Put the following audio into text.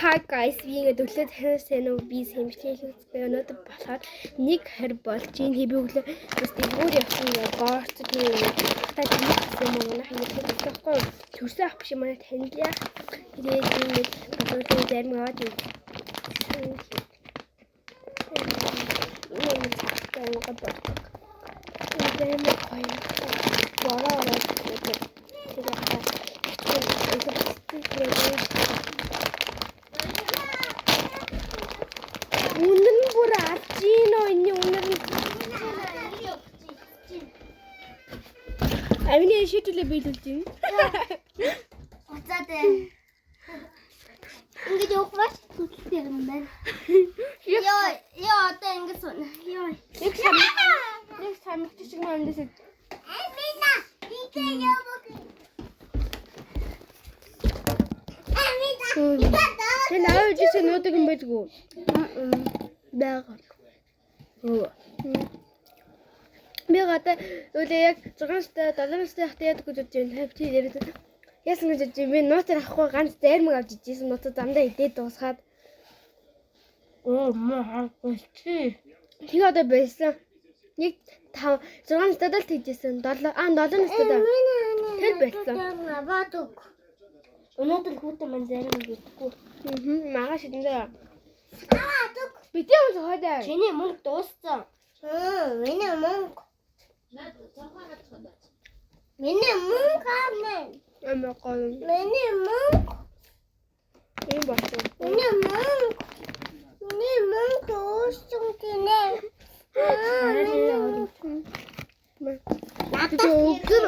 Hi guys, би ингээд өглөө таньсан уу би сэмжлэл үзбээ өнөөдөр болохоор нэг хэр болж ийн хэби өглөө бас дэлгүүр явсан ингээд боорч тийм та тийм юм уу нах ингээд тэгэхгүй төрсөн ах биш манай танилаа тэгээд ингээд бодвол зарим аваад юм. Үнэн бүр авчийн оо энэ үнэн. Амины шийдвэрлээ биелүүлж байна. Уцаад. Ингээд явах маш зүгтэй юм байна. Яа одоо ингээд суна. Яа. Нэг самигч шиг маань дэсэ. Амина. Игээ явах. Амина. Хэн аваад ирсэн нуудаг юм байдгүй. Бага. Би гадаа үлээ яг 6 настай 7 настай хахад яадаг гэж бодож байна. Хавчи яриад. Яасан гэж бодож би нуутар авахгүй ганц дайрмаг авч ижсэн нуутар замдаа идээд дуусгаад. Маа хахгүй чи. Тэг одоо байсан. Нэг 5 6 настай л тэгжсэн. 7 настай да. Тэр байсан. Аваадаг. Өнөөдөр хүүтэй мань зарим гэдэггүй. Мага шидэндээ. Аваадаг. Битээ юм хойдаа. Чиний мөнгө дууссан. Миний мөнгө. Миний мөнгө авна. Амар гоё. Миний мөнгө. Энэ болсон. Миний мөнгө. Миний мөнгө дууссан гинэ. Надад өдөр